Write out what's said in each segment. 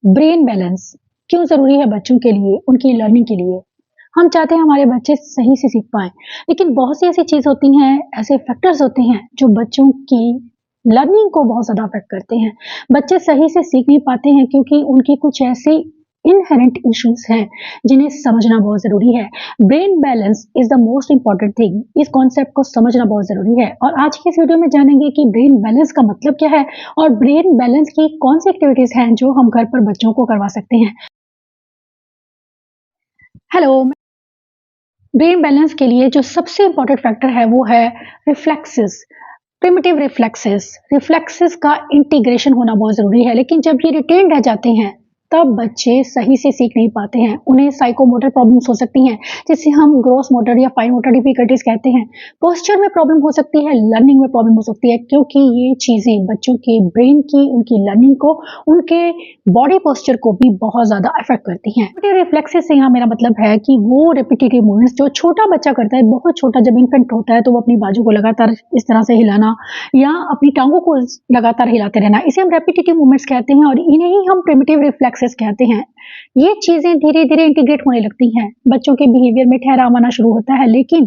Brain balance क्यों ज़रूरी है बच्चों के लिए, उनकी लर्निंग के लिए? हम चाहते हैं हमारे बच्चे सही से सीख पाएँ, लेकिन बहुत सी ऐसी चीज़ होती हैं, ऐसे फैक्टर्स होते हैं जो बच्चों की लर्निंग को बहुत ज़्यादा अफ़ेक्ट करते हैं। बच्चे सही से सीख नहीं पाते हैं क्योंकि उनके कुछ ऐसे इनहेरेंट इश्यूज़ हैं, जिन्हें समझना बहुत ज़रूरी है। Brain balance is the most important thing. इस कॉन्सेप्ट को समझना बहुत ज़रूरी है और आज की इस वीडियो में जानेंगे कि ब्रेन बैलेंस का मतलब क्या है और ब्रेन बैलेंस की कौन-सी एक्टिविटीज़ हैं जो हम घर पर बच्चों को करवा सकते हैं। हेलो, ब्रेन बैलेंस के लिए जो सबसे इम्पोर्टेंट फैक्टर है वो है रिफ्लेक्सेस। प्रिमिटिव रिफ्लेक्सेस रिफ्लेक्सेस का इंटीग्रेशन होना बहुत ज़रूरी है, लेकिन जब ये रिटेन रह जाते हैं तब बच्चे सही से सीख नहीं पाते हैं। उन्हें साइकोमोटर प्रॉब्लम्स हो सकती हैं, जिसे हम ग्रॉस मोटर या फाइन मोटर डिफिकल्टीज कहते हैं। पोस्चर में प्रॉब्लम हो सकती है, लर्निंग में प्रॉब्लम हो सकती है, क्योंकि ये चीज़ें बच्चों के ब्रेन की, उनकी लर्निंग को, उनके बॉडी पोस्चर को भी बहुत ज़्यादा अफेक्ट करती हैं। रिफ्लेक्सेस से यहाँ मेरा मतलब है कि वो रिपीटेटिव मूवमेंट्स जो छोटा बच्चा करता है, बहुत छोटा जब इन्फेंट होता है तो वो अपनी बाजू को लगातार इस तरह से हिलाना या अपनी टांगों को लगातार हिलाते रहना, इसे हम रेपिटेटिव मूवमेंट्स कहते हैं और इन्हें ही हम प्रिमिटिव रिफ्लेक्सेस कहते हैं। ये चीजें धीरे धीरे इंटीग्रेट होने लगती हैं, बच्चों के बिहेवियर में ठहराव आना शुरू होता है। लेकिन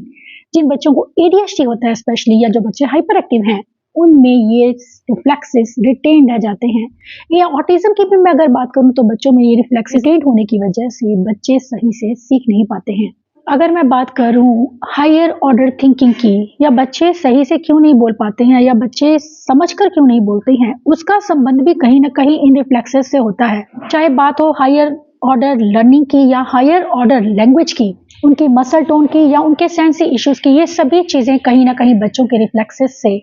जिन बच्चों को एडीएचडी होता है स्पेशली, या जो बच्चे हाइपर एक्टिव हैं, उनमें ये रिफ्लेक्सेस रिटेन रह जाते हैं। या ऑटिज्म की भी मैं अगर बात करूं तो बच्चों में ये रिफ्लेक्सेस रिटेन होने की वजह से बच्चे सही से सीख नहीं पाते हैं। अगर मैं बात करूं हायर ऑर्डर थिंकिंग की, या बच्चे सही से क्यों नहीं बोल पाते हैं या बच्चे समझकर क्यों नहीं बोलते हैं, उसका संबंध भी कहीं ना कहीं इन रिफ्लेक्सेस से होता है। चाहे बात हो हायर ऑर्डर लर्निंग की या हायर ऑर्डर लैंग्वेज की, उनकी मसल टोन की या उनके सेंसी इश्यूज की, ये सभी चीजें कहीं ना कहीं बच्चों के रिफ्लेक्सेस से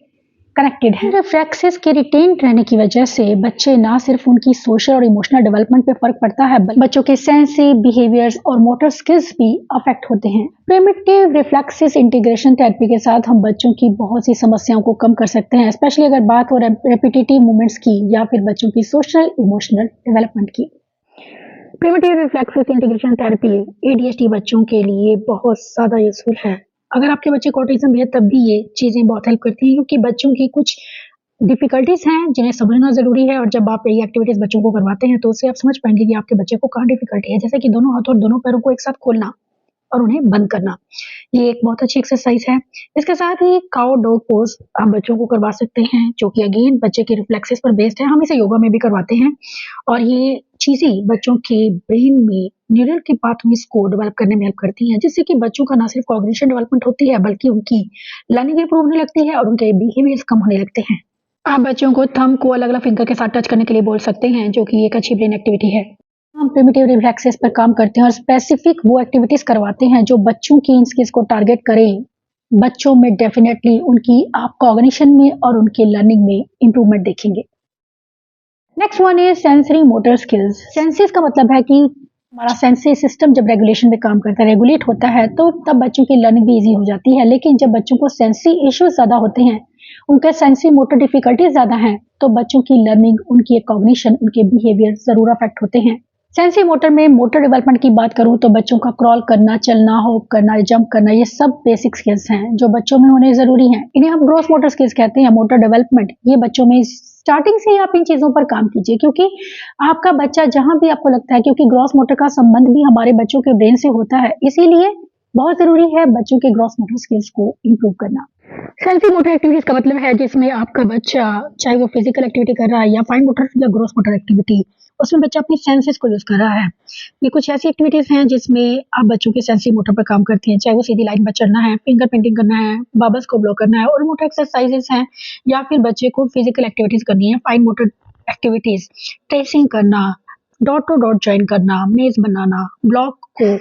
कनेक्टेड है। रिफ्लेक्सेस के रिटेन रहने की वजह से बच्चे ना सिर्फ उनकी सोशल और इमोशनल डेवलपमेंट पे फर्क पड़ता है, बच्चों के सेंसी बिहेवियर्स और मोटर स्किल्स भी अफेक्ट होते हैं। प्रिमिटिव रिफ्लेक्सेस इंटीग्रेशन थेरेपी के साथ हम बच्चों की बहुत सी समस्याओं को कम कर सकते हैं, स्पेशली अगर बात हो रेपिटेटिव मूवमेंट्स की या फिर बच्चों की सोशल इमोशनल डेवलपमेंट की। Primitive reflexes integration therapy ADHD बच्चों के लिए बहुत ज़्यादा यूजफुल है। अगर आपके बच्चे को ऑटिज्म है तब भी ये चीज़ें बहुत हेल्प करती हैं, क्योंकि बच्चों की कुछ डिफिकल्टीज हैं जिन्हें समझना ज़रूरी है और जब आप ये एक्टिविटीज़ बच्चों को करवाते हैं तो उससे आप समझ पाएंगे कि आपके बच्चे को कहाँ डिफिकल्टी है। जैसे कि दोनों हाथ और दोनों पैरों को एक साथ खोलना और उन्हें बंद करना, ये एक बहुत अच्छी एक्सरसाइज है। इसके साथ ही काउ डॉग पोज आप बच्चों को करवा सकते हैं, जो कि अगेन बच्चे के रिफ्लेक्सेस पर बेस्ड है। हम इसे योगा में भी करवाते हैं और ये चीज़ें बच्चों के ब्रेन में न्यूरल के पाथवेज को डेवलप करने में हेल्प करती हैं, जिससे कि बच्चों का ना सिर्फ कॉग्निशन डेवलपमेंट होती है, बल्कि उनकी लर्निंग इंप्रूव होने लगती है और उनके बिहेवियर्स कम होने लगते हैं। आप बच्चों को थंब को अलग अलग फिंगर के साथ टच करने के लिए बोल सकते हैं, जो कि एक अच्छी ब्रेन एक्टिविटी है। हम प्रिमिटिव रिफ्लेक्सेस पर काम करते हैं और स्पेसिफिक वो एक्टिविटीज करवाते हैं जो बच्चों की इन स्किल्स को टारगेट करें। बच्चों में डेफिनेटली उनकी आप कॉग्निशन में और उनके लर्निंग में इंप्रूवमेंट देखेंगे। Next one is sensory motor skills. Senses का मतलब है कि हमारा सेंसरी सिस्टम जब रेगुलेशन में काम करता है, रेगुलेट होता है, तो तब बच्चों की लर्निंग भी इजी हो जाती है। लेकिन जब बच्चों को सेंसरी इश्यूज ज्यादा होते हैं, उनके सेंसरी मोटर डिफिकल्टीज ज्यादा हैं, तो बच्चों की लर्निंग, उनकी कॉग्निशन, उनके बिहेवियर जरूर अफेक्ट होते हैं। सेंसरी मोटर में मोटर डेवलपमेंट की बात करूं तो बच्चों का क्रॉल करना, चलना, हॉप करना, जंप करना, ये सब बेसिक स्किल्स हैं जो बच्चों में होने जरूरी हैं। इन्हें हम ग्रोस मोटर स्किल्स कहते हैं। मोटर डेवलपमेंट ये बच्चों में स्टार्टिंग से ही आप इन चीजों पर काम कीजिए, क्योंकि आपका बच्चा जहां भी आपको लगता है, क्योंकि ग्रॉस मोटर का संबंध भी हमारे बच्चों के ब्रेन से होता है, इसीलिए बहुत जरूरी है बच्चों के ग्रॉस मोटर स्किल्स को इंप्रूव करना। सेंसरी मोटर एक्टिविटीज का मतलब है जिसमें आपका बच्चा, चाहे वो फिजिकल एक्टिविटी कर रहा है या फाइन मोटर या ग्रॉस मोटर एक्टिविटी, उसमें बच्चा अपनी सेंसेस को यूज कर रहा है। ये कुछ ऐसी एक्टिविटीज हैं जिसमें आप बच्चों के सेंसरी मोटर पर काम करते हैं, चाहे वो सीधी लाइन पर चलना है, फिंगर पेंटिंग करना है, बबल्स को ब्लो करना है, और मोटर एक्सरसाइजेस हैं, या फिर बच्चे को फिजिकल एक्टिविटीज करनी है, फाइन मोटर एक्टिविटीज, ट्रेसिंग करना, डॉट टू डॉट ज्वाइन करना, मेज बनाना, ब्लॉक को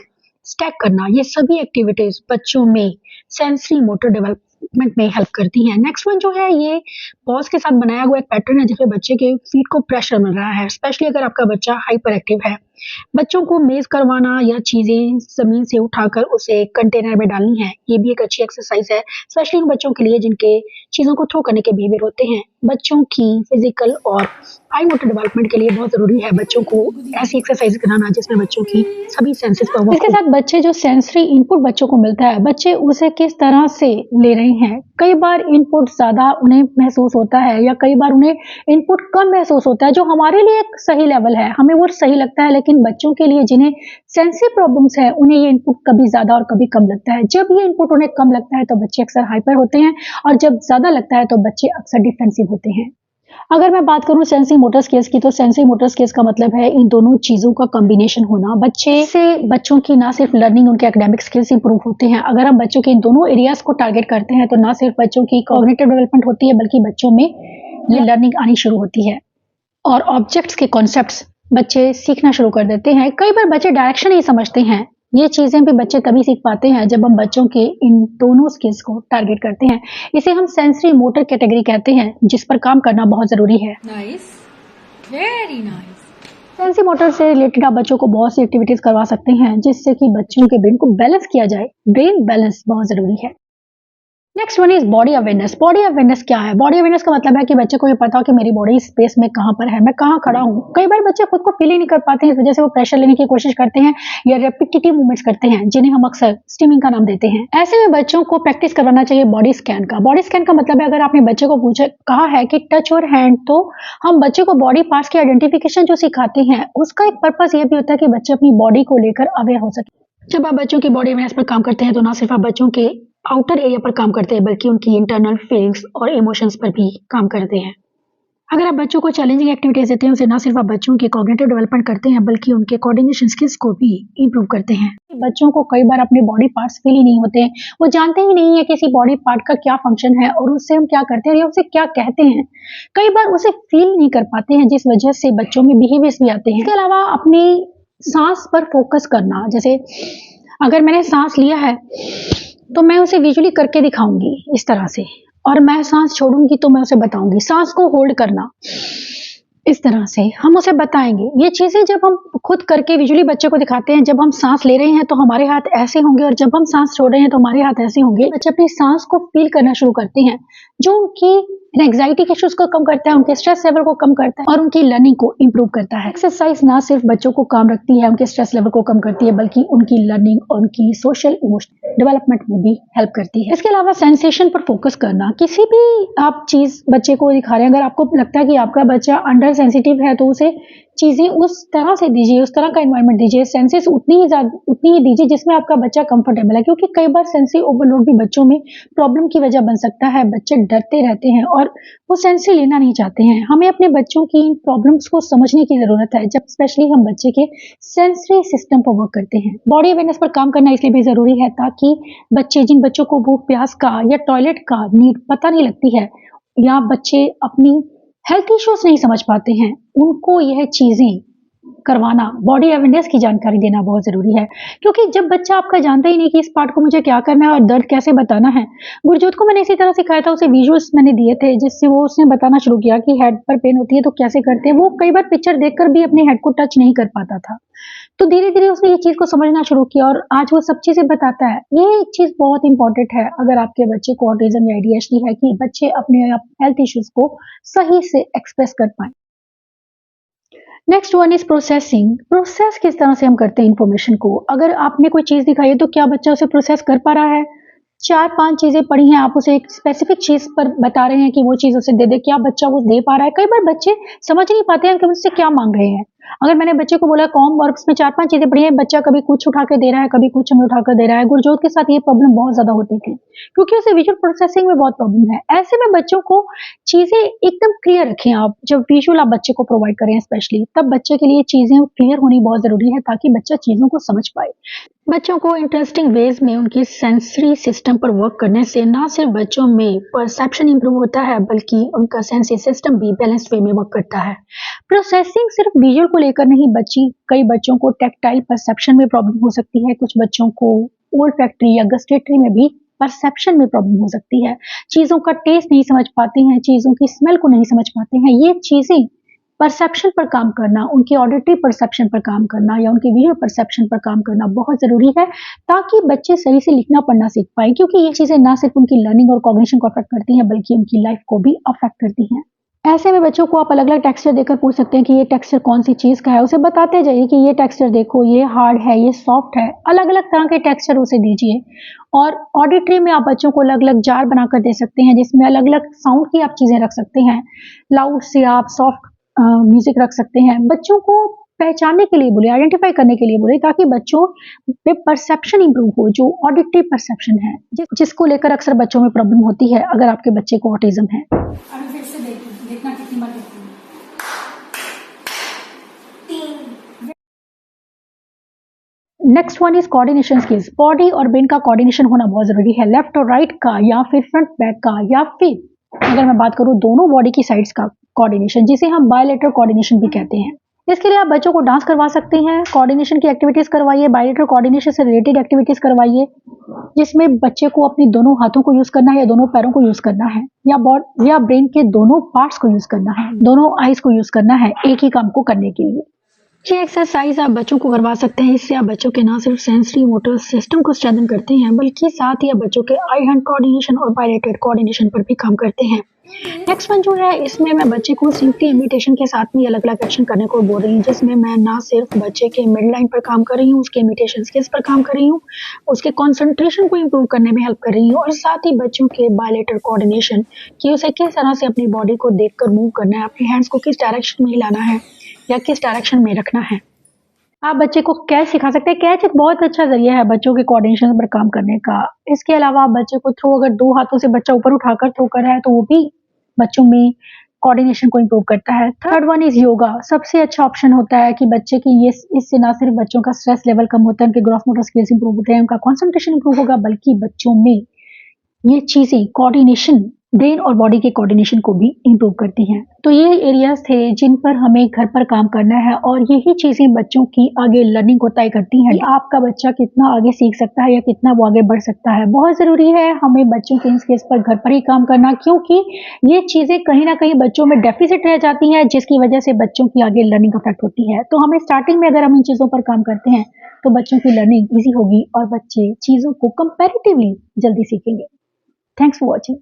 स्टैक करना, ये सभी एक्टिविटीज बच्चों में सेंसरी मोटर डेवलपमेंट में हेल्प करती हैं। नेक्स्ट वन जो है, ये पॉज के साथ बनाया हुआ एक पैटर्न है जिसमें बच्चे के फीट को प्रेशर मिल रहा है, स्पेशली अगर आपका बच्चा हाइपर एक्टिव है। बच्चों को मेज़ करवाना या चीज़ें ज़मीन से उठाकर उसे कंटेनर में डालनी है, ये भी एक अच्छी एक्सरसाइज़ है, स्पेशली उन बच्चों के लिए जिनके चीज़ों को थ्रो करने के बिहेवियर होते हैं। बच्चों की फिज़िकल और फाइन मोटर डेवलपमेंट के लिए बहुत ज़रूरी है बच्चों को ऐसी एक्सरसाइज़ कराना जिसमें बच्चों की सभी सेंसेस पर वर्क इसके साथ बच्चे जो सेंसरी इनपुट बच्चों को मिलता है, बच्चे उसे किस तरह से ले रहे हैं। कई बार इनपुट ज़्यादा उन्हें महसूस होता है या कई बार उन्हें इनपुट कम महसूस होता है, जो हमारे लिए एक सही लेवल है, हमें वो सही लगता है, लेकिन बच्चों के लिए जिन्हें सेंसरी प्रॉब्लम्स है, उन्हें ये इनपुट कभी ज़्यादा और कभी कम लगता है। जब ये इनपुट उन्हें कम लगता है, तो बच्चे अक्सर हाइपर होते हैं और जब ज़्यादा लगता है, तो बच्चे अक्सर डिफेंसिव होते हैं। अगर मैं बात करूँ सेंसरी मोटर स्किल्स की, तो सेंसरी मोटर स्किल्स का मतलब है इन दोनों चीज़ों का कॉम्बिनेशन होना। बच्चों की ना सिर्फ लर्निंग, उनके एकेडमिक स्किल्स इंप्रूव होते हैं। अगर हम बच्चों के इन दोनों एरियाज़ को टारगेट करते हैं, तो ना सिर्फ बच्चों की कॉग्निटिव डेवलपमेंट होती है, बल्कि बच्चों में ये लर्निंग आनी शुरू होती है और ऑब्जेक्ट्स के कॉन्सेप्ट्स बच्चे सीखना शुरू कर देते हैं। कई बार बच्चे डायरेक्शन नहीं समझते हैं। ये चीज़ें भी बच्चे तभी सीख पाते हैं जब हम बच्चों के इन दोनों स्किल्स को टारगेट करते हैं। इसे हम सेंसरी मोटर कैटेगरी कहते हैं, जिस पर काम करना बहुत ज़रूरी है। Nice, very nice. Sensory motor से रिलेटेड आप बच्चों को बहुत सी एक्टिविटीज़ करवा सकते हैं, जिससे कि बच्चों के ब्रेन को बैलेंस किया जाए। ब्रेन बैलेंस बहुत ज़रूरी है। Next one is body awareness. Body awareness क्या है? बॉडी अवेयरनेस का मतलब है कि बच्चे को ये पता हो कि मेरी बॉडी स्पेस में कहाँ पर है, मैं कहाँ खड़ा हूँ। कई बार बच्चे खुद को फील ही नहीं कर पाते हैं, इस वजह से वो प्रेशर लेने की कोशिश करते हैं या रेपिटेटिव मूवमेंट्स करते हैं, जिन्हें हम अक्सर स्टिमिंग का नाम देते हैं। ऐसे में बच्चों को प्रैक्टिस करवाना चाहिए बॉडी स्कैन का। बॉडी स्कैन का मतलब है, अगर आपने बच्चे को पूछा कहा है कि टच योर हैंड, तो हम बच्चे को बॉडी पार्ट्स की आइडेंटिफिकेशन जो सिखाते हैं, उसका एक पर्पज ये भी होता है कि बच्चे अपनी बॉडी को लेकर अवेयर हो सके। जब आप बच्चों की बॉडी अवेयरनेस पर काम करते हैं, तो ना सिर्फ आप बच्चों के आउटर एरिया पर काम करते हैं, बल्कि उनकी इंटरनल फीलिंग्स और इमोशंस पर भी काम करते हैं। अगर आप बच्चों को चैलेंजिंग एक्टिविटीज देते हैं, उसे ना सिर्फ आप बच्चों की कॉग्निटिव डेवलपमेंट करते हैं, बल्कि उनके कोऑर्डिनेशन स्किल्स को भी इंप्रूव करते हैं। बच्चों को कई बार अपने बॉडी पार्ट्स फील ही नहीं होते हैं, वो जानते ही नहीं है कि किसी बॉडी पार्ट का क्या फंक्शन है और उससे हम क्या करते हैं या उसे क्या कहते हैं। कई बार उसे फील नहीं कर पाते हैं, जिस वजह से बच्चों में बिहेवियर्स भी आते हैं। इसके अलावा अपनी सांस पर फोकस करना, जैसे अगर मैंने सांस लिया है तो मैं उसे विजुअली करके दिखाऊंगी इस तरह से, और मैं सांस छोड़ूंगी तो मैं उसे बताऊंगी। सांस को होल्ड करना, इस तरह से हम उसे बताएंगे। ये चीजें जब हम खुद करके विजुअली बच्चे को दिखाते हैं, जब हम सांस ले रहे हैं तो हमारे हाथ ऐसे होंगे और जब हम सांस छोड़ रहे हैं तो हमारे हाथ ऐसे होंगे। बच्चे अपनी सांस को फील करना शुरू करते हैं, जो उनकी एंग्जाइटी के इश्यूज को कम करता है, उनके स्ट्रेस लेवल को कम करता है और उनकी लर्निंग को इंप्रूव करता है। एक्सरसाइज ना सिर्फ बच्चों को काम रखती है, उनके स्ट्रेस लेवल को कम करती है, बल्कि उनकी लर्निंग और उनकी सोशल इमोशनल डेवलपमेंट में भी हेल्प करती है। इसके अलावा सेंसेशन पर फोकस करना, किसी भी आप चीज बच्चे को दिखा रहे हैं, अगर आपको लगता है कि आपका बच्चा अंडर सेंसिटिव है, तो उसे चीजें उस तरह से दीजिए, उस तरह का एनवायरनमेंट दीजिए, सेंसेस उतनी ही दीजिए जिसमें आपका बच्चा कंफर्टेबल है, क्योंकि कई बार सेंसरी ओवरलोड भी बच्चों में प्रॉब्लम की वजह बन सकता है। बच्चे डरते रहते हैं और वो सेंसरी लेना नहीं चाहते हैं। हमें अपने बच्चों की इन प्रॉब्लम्स को समझने की जरूरत है, जब स्पेशली हम बच्चे के सेंसरी सिस्टम पर वर्क करते हैं। बॉडी अवेयरनेस पर काम करना इसलिए भी जरूरी है ताकि जिन बच्चों को भूख प्यास का या टॉयलेट का नीड पता नहीं लगती है, या बच्चे अपनी हेल्थ इश्यूज नहीं समझ पाते हैं, उनको यह चीजें करवाना, बॉडी अवेयरनेस की जानकारी देना बहुत जरूरी है। क्योंकि जब बच्चा आपका जानता ही नहीं कि इस पार्ट को मुझे क्या करना है और दर्द कैसे बताना है। गुरजोत को मैंने इसी तरह सिखाया था, उसे विजुअल्स मैंने दिए थे, जिससे वो उसने बताना शुरू किया कि हेड पर पेन होती है तो कैसे करते हैं। वो कई बार पिक्चर देखकर भी अपने हेड को टच नहीं कर पाता था, तो धीरे धीरे उसने ये चीज को समझना शुरू किया और आज वो सब चीजें बताता है। ये एक चीज बहुत इंपॉर्टेंट है अगर आपके बच्चे को ऑटिज्म या ADHD है, कि बच्चे अपने हेल्थ इश्यूज को सही से एक्सप्रेस कर पाए। Next one is processing. Process किस तरह से हम करते हैं इंफॉर्मेशन को। अगर आपने कोई चीज दिखाई है तो क्या बच्चा उसे प्रोसेस कर पा रहा है? 4-5 चीजें पढ़ी हैं, आप उसे एक स्पेसिफिक चीज पर बता रहे हैं कि वो चीज उसे दे दे, क्या बच्चा वो दे पा रहा है? कई बार बच्चे समझ नहीं पाते हैं कि मुझसे क्या मांग रहे हैं। अगर मैंने बच्चे को बोला कॉम वर्क्स में 4-5 चीजें पढ़ी हैं, बच्चा कभी कुछ उठा के दे रहा है, कभी कुछ हमें उठा कर दे रहा है। गुरजोत के साथ ये प्रॉब्लम बहुत ज्यादा होती थी, क्योंकि उसे विजुअल प्रोसेसिंग में बहुत प्रॉब्लम है। ऐसे में बच्चों को चीजें एकदम क्लियर रखें। आप जब विजुअल आप बच्चे को प्रोवाइड करें स्पेशली, तब बच्चे के लिए चीजें क्लियर होनी बहुत जरूरी है, ताकि बच्चा चीजों को समझ पाए। बच्चों को इंटरेस्टिंग वेज में उनकी सेंसरी सिस्टम पर वर्क करने से ना सिर्फ बच्चों में परसेप्शन इंप्रूव होता है, बल्कि उनका सेंसरी सिस्टम भी बैलेंस्ड वे में वर्क करता है। प्रोसेसिंग सिर्फ विजुअल को लेकर नहीं, कई बच्चों को टैक्टाइल परसेप्शन में प्रॉब्लम हो सकती है, कुछ बच्चों को ओल्फैक्टरी या गस्टेटरी में भी परसेप्शन में प्रॉब्लम हो सकती है। चीजों का टेस्ट नहीं समझ पाते हैं, चीजों की स्मेल को नहीं समझ पाते हैं। ये चीजें परसेप्शन पर काम करना, उनकी ऑडिटरी परसेप्शन पर काम करना या उनकी विजुअल परसेप्शन पर काम करना बहुत ज़रूरी है, ताकि बच्चे सही से लिखना पढ़ना सीख पाएँ, क्योंकि ये चीज़ें ना सिर्फ उनकी लर्निंग और कॉग्निशन को अफेक्ट करती हैं, बल्कि उनकी लाइफ को भी अफेक्ट करती हैं। ऐसे में बच्चों को आप अलग-अलग टेक्सचर देकर पूछ सकते हैं कि ये टेक्सचर कौन-सी चीज़ का है, उसे बताते जाइए कि ये टेक्सचर देखो, ये हार्ड है, ये सॉफ्ट है, अलग-अलग तरह के टेक्सचर उसे दीजिए। और ऑडिटरी में आप बच्चों को अलग-अलग जार बनाकर दे सकते हैं, जिसमें अलग-अलग साउंड की आप चीज़ें रख सकते हैं। लाउड से आप सॉफ्ट म्यूज़िक रख सकते हैं। बच्चों को पहचानने के लिए बोले, आइडेंटिफ़ाई करने के लिए बोले, ताकि बच्चों पे परसेप्शन इम्प्रूव हो, जो ऑडिटरी परसेप्शन है, जिसको लेकर अक्सर बच्चों में प्रॉब्लम होती है अगर आपके बच्चे को ऑटिज़म है। अभी फिर से देखना कितनी बार देखती हूँ। Next one is coordination skills. Body और ब्रेन का कोऑर्डिनेशन होना बहुत जरूरी है, लेफ्ट और राइट का, या फिर फ्रंट बैक का, या फिर अगर मैं बात करूँ दोनों बॉडी की साइड्स का कोऑर्डिनेशन, जिसे हम बायलैटरल कोऑर्डिनेशन भी कहते हैं। इसके लिए आप बच्चों को डांस करवा सकते हैं, कोऑर्डिनेशन की एक्टिविटीज करवाइए, बायलैटरल कोऑर्डिनेशन से रिलेटेड एक्टिविटीज करवाइए, जिसमें बच्चे को अपनी दोनों हाथों को यूज करना है या दोनों पैरों को यूज करना है, या ब्रेन के दोनों पार्ट्स को यूज करना है, दोनों आईज को यूज करना है एक ही काम को करने के लिए। ये एक्सरसाइज आप बच्चों को करवा सकते हैं। इससे आप बच्चों के ना सिर्फ सेंसरी मोटर सिस्टम को स्ट्रेंथन करते हैं, बल्कि साथ ही आप बच्चों के आई हैंड कोऑर्डिनेशन और बायलैटरल कोऑर्डिनेशन पर भी काम करते हैं। नेक्स्ट वन जो है, इसमें मैं बच्चे को सिंपली इमिटेशन के साथ में अलग अलग एक्शन करने को बोल रही हूँ, जिसमें मैं ना सिर्फ बच्चे के मिड लाइन पर काम कर रही हूँ, उसके इमिटेशन स्किल्स पर काम कर रही हूँ, उसके कंसंट्रेशन को इम्प्रूव करने में हेल्प कर रही हूँ, और साथ ही बच्चों के बायलैटरल कोऑर्डिनेशन कि उसे किस तरह से अपनी बॉडी को देखकर मूव करना है, अपने हैंड्स को किस डायरेक्शन में हिलाना है या किस डायरेक्शन में रखना है। आप बच्चे को कैच सिखा सकते हैं। कैच एक बहुत अच्छा जरिया है बच्चों के कोऑर्डिनेशन पर काम करने का। इसके अलावा आप बच्चे को थ्रो, अगर 2 हाथों से बच्चा ऊपर उठाकर थ्रो कर रहा है, तो वो भी बच्चों में कोऑर्डिनेशन को इम्प्रूव करता है। Third one is yoga. सबसे अच्छा ऑप्शन होता है कि बच्चे की ये, इससे ना सिर्फ बच्चों का स्ट्रेस लेवल कम होता है, उनके ग्रॉस मोटर स्किल्स इंप्रूव होते हैं, उनका कंसंट्रेशन इंप्रूव होगा, बल्कि बच्चों में ये चीजें कोऑर्डिनेशन, ब्रेन और बॉडी के कोऑर्डिनेशन को भी इम्प्रूव करती हैं। तो ये एरियाज थे जिन पर हमें घर पर काम करना है, और यही चीजें बच्चों की आगे लर्निंग को तय करती हैं। आपका बच्चा कितना आगे सीख सकता है या कितना वो आगे बढ़ सकता है। बहुत जरूरी है हमें बच्चों के इन स्किल्स पर घर पर ही काम करना, क्योंकि ये चीजें कहीं ना कहीं बच्चों में डेफिसिट रह जाती हैं, जिसकी वजह से बच्चों की आगे लर्निंग अफेक्ट होती है। तो हमें स्टार्टिंग में अगर हम इन चीजों पर काम करते हैं, तो बच्चों की लर्निंग ईजी होगी और बच्चे चीजों को कंपैरेटिवली जल्दी सीखेंगे। Thanks for watching.